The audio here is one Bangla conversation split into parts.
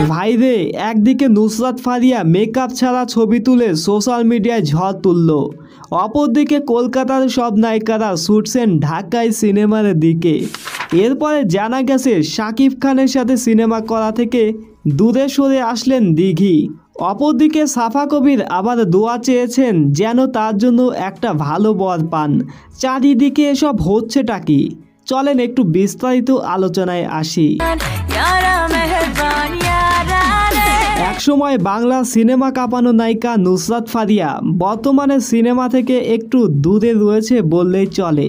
ভাইরে, একদিকে নুসরাত ফারিয়া মেকআপ ছাড়া ছবি তুলে সোশ্যাল মিডিয়ায় ঝড় তুলল, অপরদিকে কলকাতার সব নায়িকারা ছুটছেন ঢাকায় সিনেমার দিকে। এরপরে জানা গেছে শাকিব খানের সাথে সিনেমা করা থেকে দূরে সরে আসলেন দিঘি। অপরদিকে সাফা কবির আবার দোয়া চেয়েছেন যেন তার জন্য একটা ভালো বর পান। চারিদিকে এসব হচ্ছেটা কি, চলেন একটু বিস্তারিত আলোচনায় আসি। একসময় বাংলা সিনেমা কাঁপানো নায়িকা নুসরাত ফারিয়া বর্তমানে সিনেমা থেকে একটু দূরে রয়েছে বললেই চলে।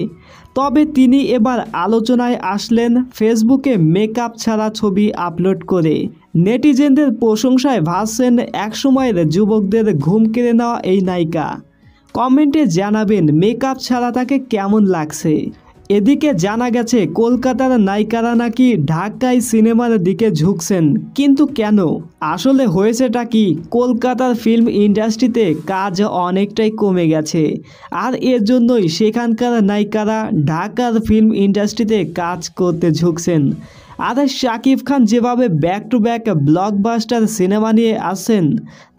তবে তিনি এবার আলোচনায় আসলেন ফেসবুকে মেকআপ ছাড়া ছবি আপলোড করে। নেটিজেনদের প্রশংসায় ভাসছেন একসময়ের যুবকদের ঘুম কেড়ে নেওয়া এই নায়িকা। কমেন্টে জানাবেন মেকআপ ছাড়া তাকে কেমন লাগছে। এদিকে জানা গেছে কলকাতার নায়িকারা নাকি ঢাকায় সিনেমার দিকে ঝুঁকছেন, কিন্তু কেন? আসলে হয়েছেটা কি, কলকাতার ফিল্ম ইন্ডাস্ট্রিতে কাজ অনেকটাই কমে গেছে, আর এর জন্যই সেখানকার নায়িকারা ঢাকার ফিল্ম ইন্ডাস্ট্রিতে কাজ করতে ঝুঁকছেন। আর শাকিব খান যেভাবে back to back blockbuster cinema নিয়ে আসছেন,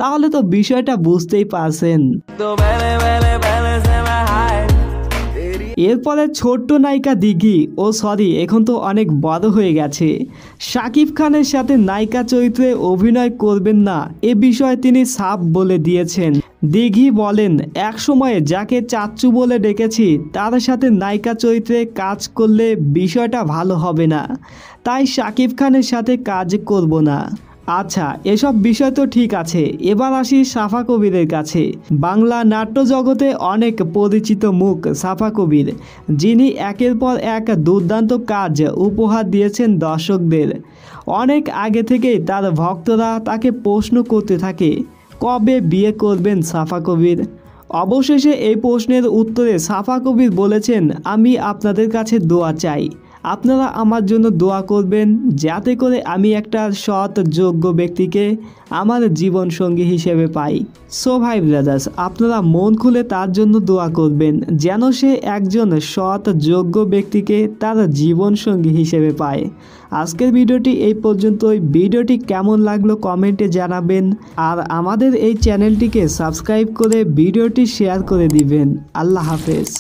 তাহলে তো বিষয়টা বুঝতেই পারছেন। এরপরে ছোট্ট নায়িকা দিঘি এখন তো অনেক বড় হয়ে গেছে, শাকিব খানের সাথে নায়িকা চরিত্রে অভিনয় করবেন না, এ বিষয়ে তিনি সাফ বলে দিয়েছেন। দিঘি বলেন, এক সময়ে যাকে চাচ্চু বলে ডেকেছি তার সাথে নায়িকা চরিত্রে কাজ করলে বিষয়টা ভালো হবে না, তাই শাকিব খানের সাথে কাজ করব না। আচ্ছা, এসব বিষয় তো ঠিক আছে, এবার আসি সাফা কবিরের কাছে। বাংলা নাট্য জগতে অনেক পরিচিত মুখ সাফা কবির, যিনি একের পর এক দুর্দান্ত কাজ উপহার দিয়েছেন দর্শকদের। অনেক আগে থেকেই তার ভক্তরা তাকে প্রশ্ন করতে থাকে, কবে বিয়ে করবেন সাফা কবির? অবশেষে এই প্রশ্নের উত্তরে সাফা কবির বলেছেন, আমি আপনাদের কাছে দোয়া চাই, আপনারা আমার জন্য দোয়া করবেন যাতে করে আমি একটা সৎ যোগ্য ব্যক্তিকে আমার জীবন সঙ্গী হিসেবে পাই। সো ভাই ব্রাদার্স, আপনারা মন খুলে তার জন্য দোয়া করবেন যেন সে একজন সৎ যোগ্য ব্যক্তিকে তার জীবন সঙ্গী হিসেবে পায়। আজকের ভিডিওটি এই পর্যন্তই। ভিডিওটি কেমন লাগলো কমেন্টে জানাবেন, আর আমাদের এই চ্যানেলটিকে সাবস্ক্রাইব করে ভিডিওটি শেয়ার করে দিবেন। আল্লাহ হাফেজ।